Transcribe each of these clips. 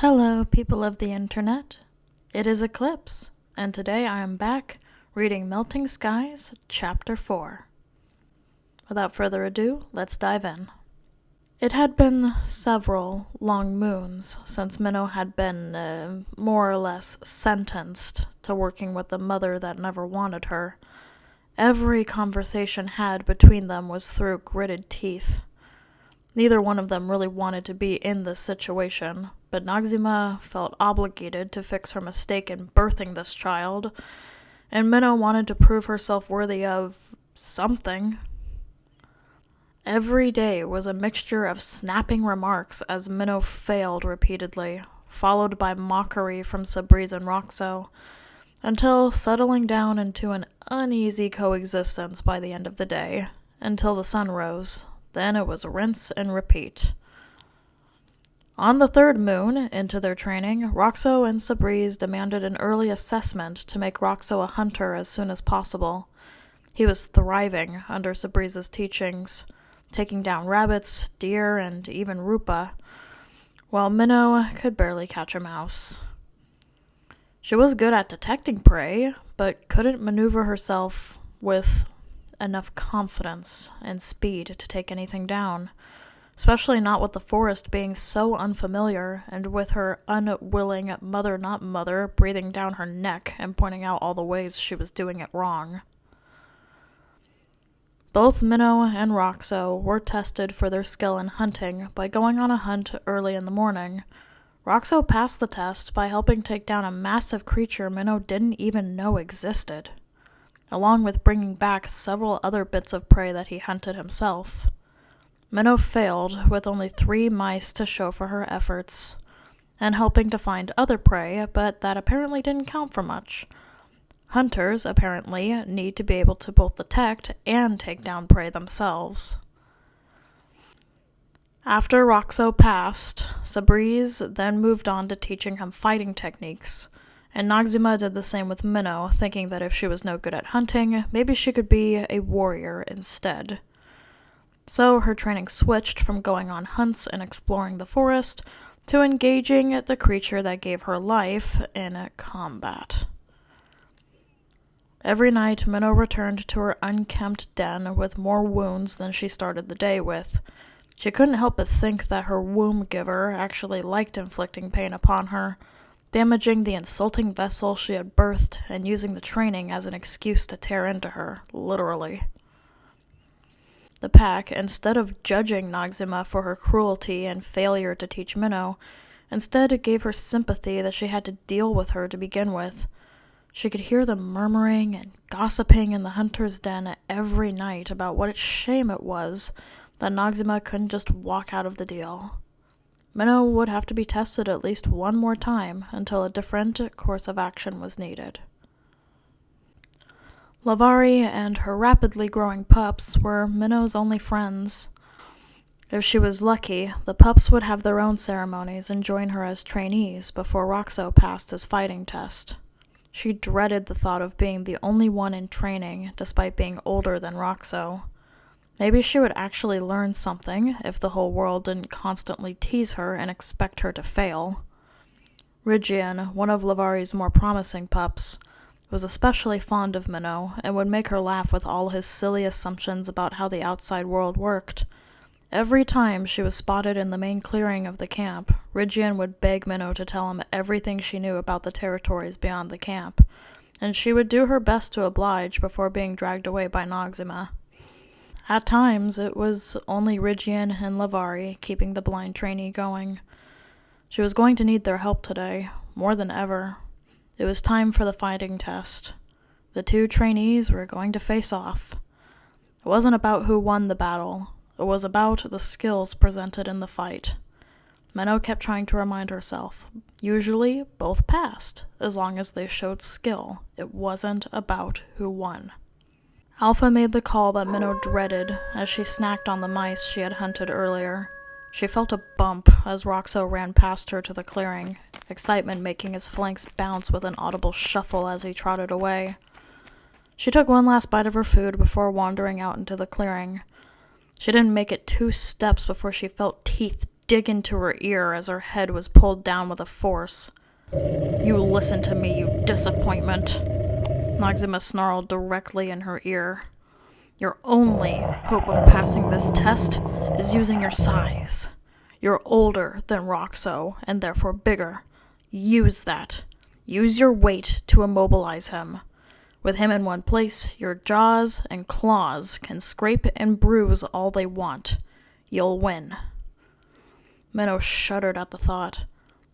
Hello, people of the internet. It is Eclipse, and today I am back reading Melting Skies, Chapter 4. Without further ado, let's dive in. It had been several long moons since Minnow had been, more or less, sentenced to working with the mother that never wanted her. Every conversation had between them was through gritted teeth. Neither one of them really wanted to be in this situation, but Noxima felt obligated to fix her mistake in birthing this child, and Minnow wanted to prove herself worthy of something. Every day was a mixture of snapping remarks as Minnow failed repeatedly, followed by mockery from Sabriz and Roxo, until settling down into an uneasy coexistence by the end of the day, until the sun rose. Then it was rinse and repeat. On the third moon into their training, Roxo and Sabriz demanded an early assessment to make Roxo a hunter as soon as possible. He was thriving under Sabriz's teachings, taking down rabbits, deer, and even Rupa, while Minnow could barely catch a mouse. She was good at detecting prey, but couldn't maneuver herself with enough confidence and speed to take anything down, especially not with the forest being so unfamiliar and with her unwilling mother breathing down her neck and pointing out all the ways she was doing it wrong. Both Minnow and Roxo were tested for their skill in hunting by going on a hunt early in the morning. Roxo passed the test by helping take down a massive creature Minnow didn't even know existed, along with bringing back several other bits of prey that he hunted himself. Minnow failed with only 3 mice to show for her efforts, and helping to find other prey, but that apparently didn't count for much. Hunters, apparently, need to be able to both detect and take down prey themselves. After Roxo passed, Sabriz then moved on to teaching him fighting techniques, and Noxima did the same with Minnow, thinking that if she was no good at hunting, maybe she could be a warrior instead. So her training switched from going on hunts and exploring the forest to engaging the creature that gave her life in combat. Every night, Minnow returned to her unkempt den with more wounds than she started the day with. She couldn't help but think that her womb giver actually liked inflicting pain upon her, damaging the insulting vessel she had birthed and using the training as an excuse to tear into her, literally. The pack, instead of judging Noxima for her cruelty and failure to teach Minnow, instead gave her sympathy that she had to deal with her to begin with. She could hear them murmuring and gossiping in the hunter's den every night about what a shame it was that Noxima couldn't just walk out of the deal. Minnow would have to be tested at least one more time until a different course of action was needed. Lavari and her rapidly growing pups were Minnow's only friends. If she was lucky, the pups would have their own ceremonies and join her as trainees before Roxo passed his fighting test. She dreaded the thought of being the only one in training, despite being older than Roxo. Maybe she would actually learn something if the whole world didn't constantly tease her and expect her to fail. Rygian, one of Lavari's more promising pups, was especially fond of Minnow and would make her laugh with all his silly assumptions about how the outside world worked. Every time she was spotted in the main clearing of the camp, Rygian would beg Minnow to tell him everything she knew about the territories beyond the camp, and she would do her best to oblige before being dragged away by Noxima. At times, it was only Rygian and Lavari keeping the blind trainee going. She was going to need their help today, more than ever. It was time for the fighting test. The 2 trainees were going to face off. It wasn't about who won the battle. It was about the skills presented in the fight. Minnow kept trying to remind herself. Usually, both passed, as long as they showed skill. It wasn't about who won. Alpha made the call that Minnow dreaded as she snacked on the mice she had hunted earlier. She felt a bump as Roxo ran past her to the clearing, excitement making his flanks bounce with an audible shuffle as he trotted away. She took one last bite of her food before wandering out into the clearing. She didn't make it 2 steps before she felt teeth dig into her ear as her head was pulled down with a force. "You listen to me, you disappointment," Noxima snarled directly in her ear. "Your only hope of passing this test is using your size. You're older than Roxo, and therefore bigger. Use that. Use your weight to immobilize him. With him in one place, your jaws and claws can scrape and bruise all they want. You'll win." Minnow shuddered at the thought.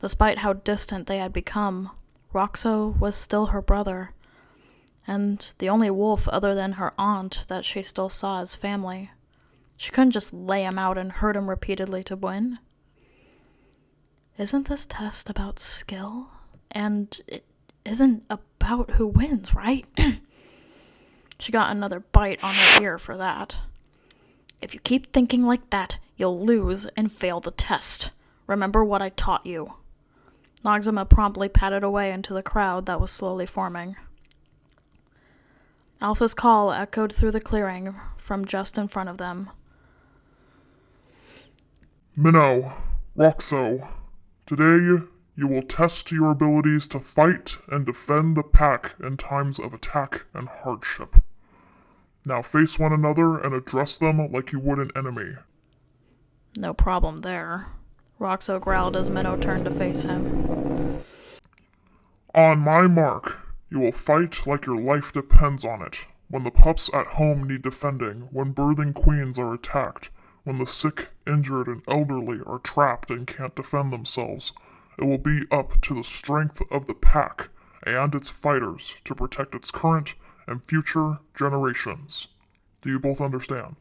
Despite how distant they had become, Roxo was still her brother, and the only wolf other than her aunt that she still saw as family. She couldn't just lay him out and hurt him repeatedly to win. Isn't this test about skill? And it isn't about who wins, right? She got another bite on her ear for that. "If you keep thinking like that, you'll lose and fail the test. Remember what I taught you." Noxima promptly padded away into the crowd that was slowly forming. Alpha's call echoed through the clearing from just in front of them. "Minnow, Roxo, today you will test your abilities to fight and defend the pack in times of attack and hardship. Now face one another and address them like you would an enemy." "No problem there," Roxo growled as Minnow turned to face him. "On my mark, you will fight like your life depends on it. When the pups at home need defending, when birthing queens are attacked, when the sick, injured, and elderly are trapped and can't defend themselves, it will be up to the strength of the pack and its fighters to protect its current and future generations. Do you both understand?"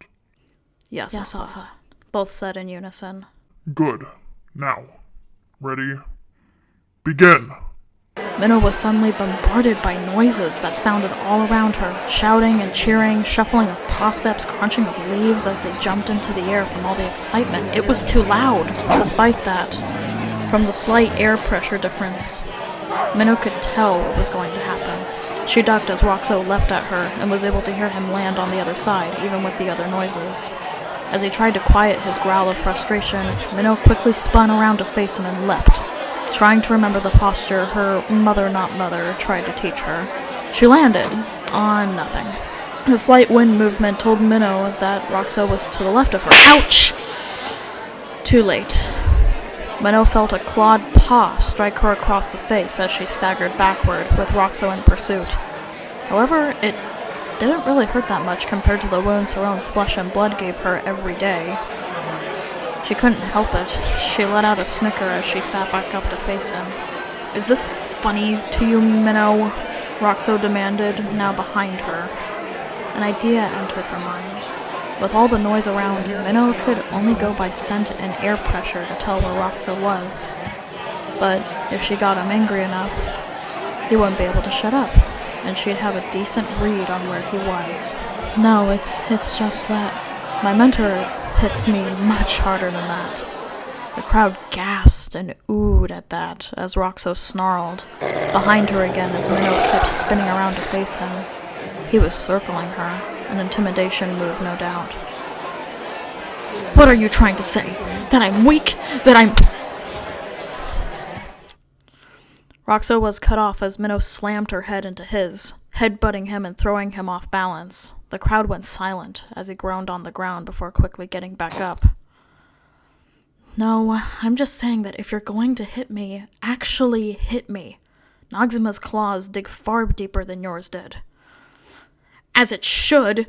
Yes, Alpha, both said in unison. "Good. Now, ready? Begin!" Minnow was suddenly bombarded by noises that sounded all around her, shouting and cheering, shuffling of paw steps, crunching of leaves as they jumped into the air from all the excitement. It was too loud. Despite that, from the slight air pressure difference, Minnow could tell what was going to happen. She ducked as Roxo leapt at her and was able to hear him land on the other side, even with the other noises. As he tried to quiet his growl of frustration, Minnow quickly spun around to face him and leapt, trying to remember the posture her mother tried to teach her. She landed on nothing. The slight wind movement told Minnow that Roxo was to the left of her. Ouch! Too late. Minnow felt a clawed paw strike her across the face as she staggered backward, with Roxo in pursuit. However, it didn't really hurt that much compared to the wounds her own flesh and blood gave her every day. She couldn't help it. She let out a snicker as she sat back up to face him. "Is this funny to you, Minnow?" Roxo demanded, now behind her. An idea entered her mind. With all the noise around, Minnow could only go by scent and air pressure to tell where Roxo was. But if she got him angry enough, he wouldn't be able to shut up, and she'd have a decent read on where he was. "No, it's just that my mentor hits me much harder than that." The crowd gasped and oohed at that as Roxo snarled, behind her again as Minnow kept spinning around to face him. He was circling her, an intimidation move, no doubt. "What are you trying to say? That I'm weak? That I'm—" Roxo was cut off as Minnow slammed her head into his, headbutting him and throwing him off balance. The crowd went silent as he groaned on the ground before quickly getting back up. "No, I'm just saying that if you're going to hit me, actually hit me. Noxima's claws dig far deeper than yours did." "As it should!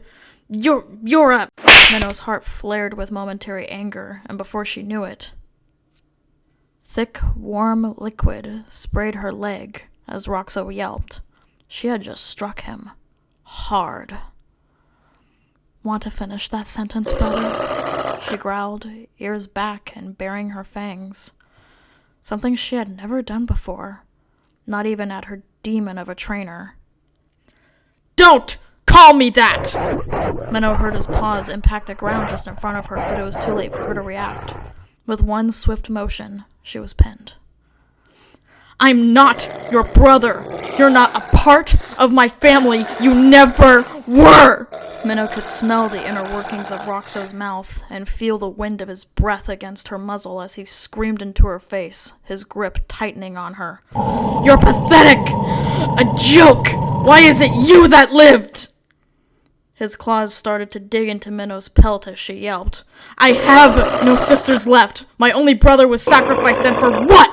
You're a—" Minnow's heart flared with momentary anger, and before she knew it, thick, warm liquid sprayed her leg as Roxo yelped. She had just struck him. Hard. "Want to finish that sentence, brother?" she growled, ears back and baring her fangs. Something she had never done before, not even at her demon of a trainer. "Don't call me that!" Minnow heard his paws impact the ground just in front of her, but it was too late for her to react. With one swift motion, she was pinned. "I'm not your brother! You're not a part of my family! You never were!" Minnow could smell the inner workings of Roxo's mouth and feel the wind of his breath against her muzzle as he screamed into her face, his grip tightening on her. "You're pathetic! A joke! Why is it you that lived?" His claws started to dig into Minnow's pelt as she yelped. "I have no sisters left! My only brother was sacrificed, and for what?"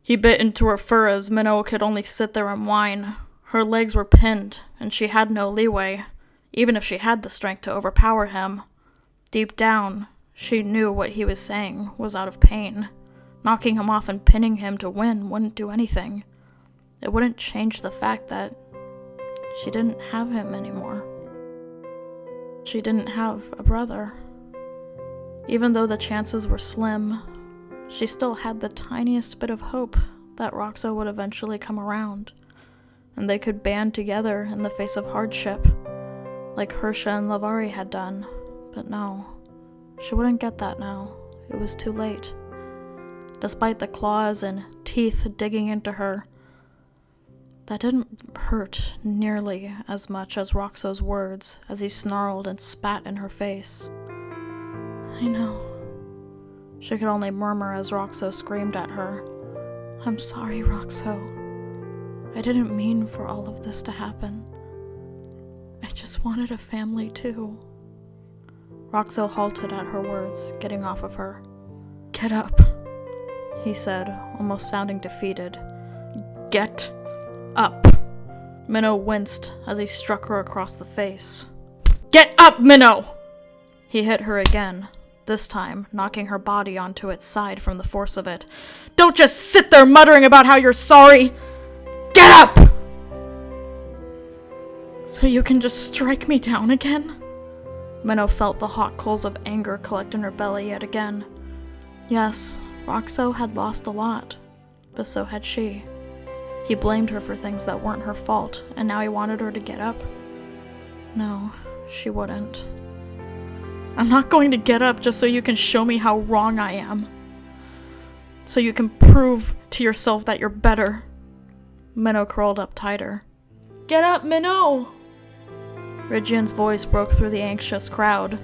He bit into her fur as Minnow could only sit there and whine. Her legs were pinned, and she had no leeway, even if she had the strength to overpower him. Deep down, she knew what he was saying was out of pain. Knocking him off and pinning him to win wouldn't do anything. It wouldn't change the fact that she didn't have him anymore. She didn't have a brother. Even though the chances were slim, she still had the tiniest bit of hope that Roxo would eventually come around, and they could band together in the face of hardship, like Hersha and Lavari had done. But no, she wouldn't get that now. It was too late. Despite the claws and teeth digging into her, that didn't hurt nearly as much as Roxo's words as he snarled and spat in her face. "I know," she could only murmur as Roxo screamed at her. "I'm sorry, Roxo. I didn't mean for all of this to happen. I just wanted a family too." Roxo halted at her words, getting off of her. "Get up," he said, almost sounding defeated. "Get up." Minnow winced as he struck her across the face. "Get up, Minnow!" He hit her again, this time knocking her body onto its side from the force of it. "Don't just sit there muttering about how you're sorry! Get up!" "So you can just strike me down again?" Minnow felt the hot coals of anger collect in her belly yet again. Yes, Roxo had lost a lot, but so had she. He blamed her for things that weren't her fault, and now he wanted her to get up? No, she wouldn't. "I'm not going to get up just so you can show me how wrong I am. So you can prove to yourself that you're better." Minnow curled up tighter. "Get up, Minnow!" Rigian's voice broke through the anxious crowd.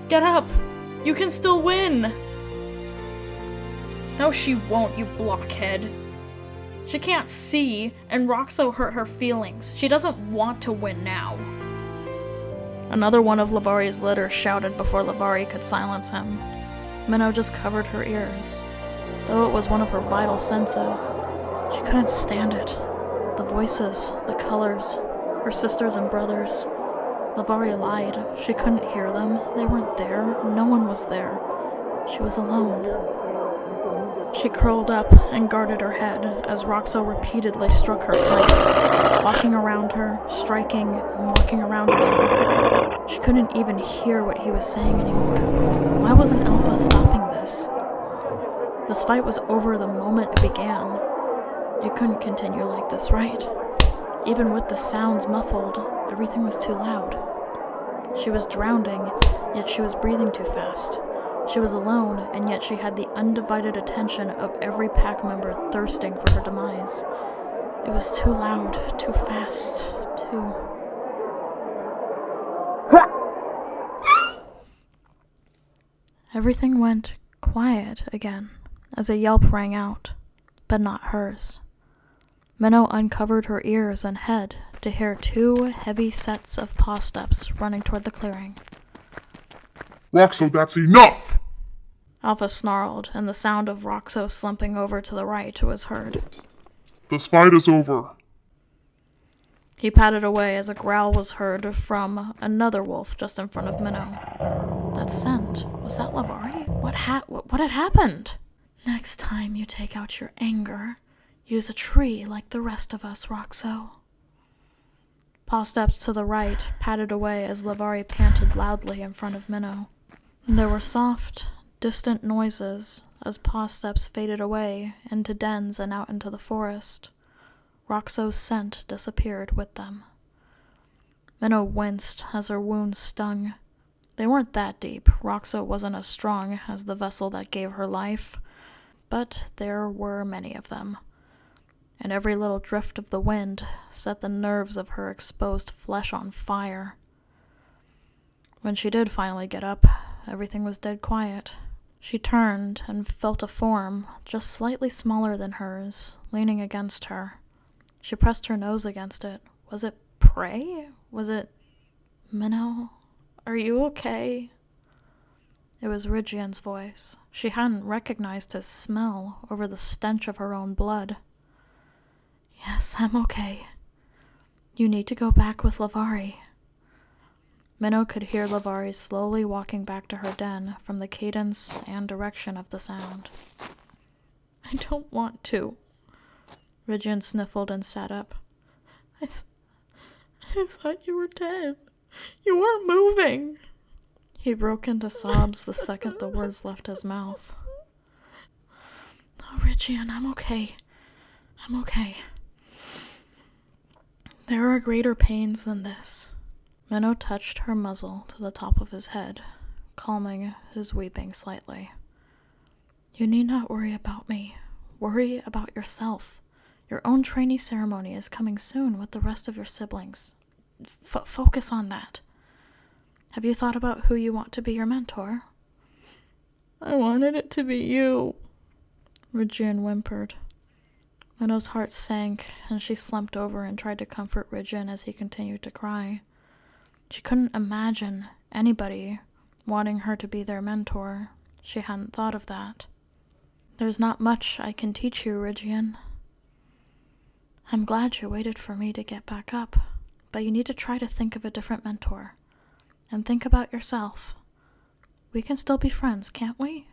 "Get up! You can still win!" "No, she won't, you blockhead. She can't see, and Roxo hurt her feelings. She doesn't want to win now." Another one of Lavari's litter shouted before Lavari could silence him. Minnow just covered her ears. Though it was one of her vital senses, she couldn't stand it. The voices, the colors, her sisters and brothers. Lavari lied. She couldn't hear them. They weren't there. No one was there. She was alone. She curled up and guarded her head as Roxo repeatedly struck her flank, walking around her, striking, and walking around again. She couldn't even hear what he was saying anymore. Why wasn't Alpha stopping this? This fight was over the moment it began. It couldn't continue like this, right? Even with the sounds muffled, everything was too loud. She was drowning, yet she was breathing too fast. She was alone, and yet she had the undivided attention of every pack member thirsting for her demise. It was too loud, too fast, too... Everything went quiet again as a yelp rang out, but not hers. Minnow uncovered her ears and head to hear 2 heavy sets of paw steps running toward the clearing. "Roxo, that's enough!" Alpha snarled, and the sound of Roxo slumping over to the right was heard. "This fight is over." He patted away as a growl was heard from another wolf just in front of Minnow. That scent, was that Lavari? What had happened? "Next time you take out your anger, use a tree like the rest of us, Roxo." Paw steps to the right patted away as Lavari panted loudly in front of Minnow. There were soft, distant noises as paw steps faded away into dens and out into the forest. Roxo's scent disappeared with them. Minnow winced as her wounds stung. They weren't that deep. Roxo wasn't as strong as the vessel that gave her life, but there were many of them. and every little drift of the wind set the nerves of her exposed flesh on fire. When she did finally get up, everything was dead quiet. She turned and felt a form just slightly smaller than hers, leaning against her. She pressed her nose against it. Was it prey? Was it Minnow? Are you okay? It was Rigian's voice. She hadn't recognized his smell over the stench of her own blood. Yes, I'm okay. You need to go back with Lavari. Minnow could hear Lavari slowly walking back to her den from the cadence and direction of the sound. I don't want to. Rigian sniffled and sat up. I thought you were dead. You weren't moving. He broke into sobs the second the words left his mouth. Oh, Rigian, I'm okay. I'm okay. There are greater pains than this. Minnow touched her muzzle to the top of his head, calming his weeping slightly. You need not worry about me. Worry about yourself. Your own trainee ceremony is coming soon with the rest of your siblings. Focus on that. Have you thought about who you want to be your mentor? I wanted it to be you, Rigian whimpered. Minnow's heart sank, and she slumped over and tried to comfort Rigian as he continued to cry. She couldn't imagine anybody wanting her to be their mentor. She hadn't thought of that. There's not much I can teach you, Rigian. I'm glad you waited for me to get back up, but you need to try to think of a different mentor. And think about yourself. We can still be friends, can't we?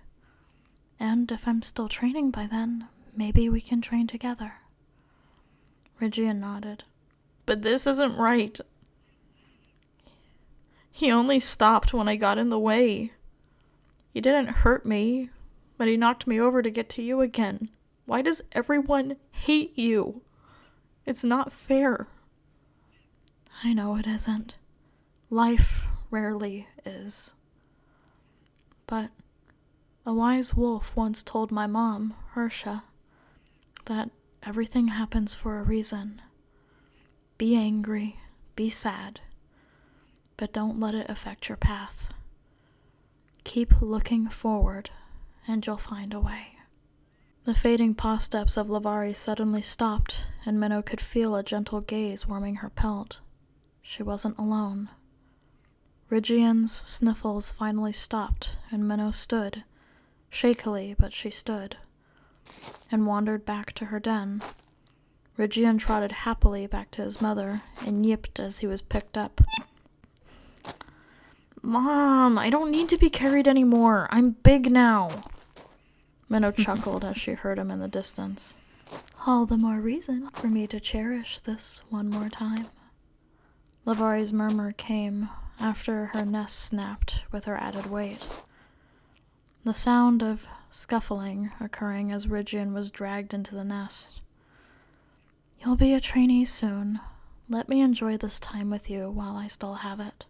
And if I'm still training by then, maybe we can train together. Rigian nodded. But this isn't right. He only stopped when I got in the way. He didn't hurt me, but he knocked me over to get to you again. Why does everyone hate you? It's not fair. I know it isn't. Life rarely is. But a wise wolf once told my mom, Hersha, that everything happens for a reason. Be angry, be sad, but don't let it affect your path. Keep looking forward, and you'll find a way. The fading paw steps of Lavari suddenly stopped, and Minnow could feel a gentle gaze warming her pelt. She wasn't alone. Rigian's sniffles finally stopped, and Minnow stood, shakily, but she stood, and wandered back to her den. Rigian trotted happily back to his mother and yipped as he was picked up. Mom, I don't need to be carried anymore. I'm big now. Minnow chuckled as she heard him in the distance. All the more reason for me to cherish this one more time. Lavari's murmur came after her nest snapped with her added weight. The sound of scuffling occurring as Rigian was dragged into the nest. You'll be a trainee soon. Let me enjoy this time with you while I still have it.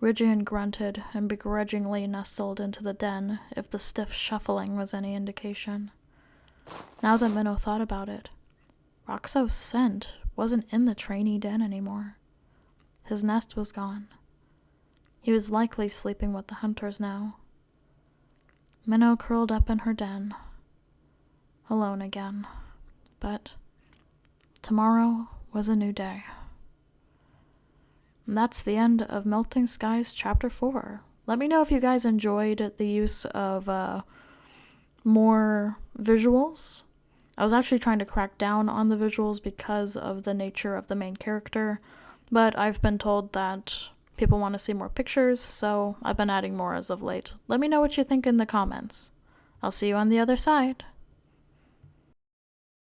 Rigian grunted and begrudgingly nestled into the den if the stiff shuffling was any indication. Now that Minnow thought about it, Roxo's scent wasn't in the trainee den anymore. His nest was gone. He was likely sleeping with the hunters now. Minnow curled up in her den, alone again. But tomorrow was a new day. And that's the end of Melting Skies Chapter 4. Let me know if you guys enjoyed the use of more visuals. I was actually trying to crack down on the visuals because of the nature of the main character, but I've been told that people want to see more pictures, so I've been adding more as of late. Let me know what you think in the comments. I'll see you on the other side.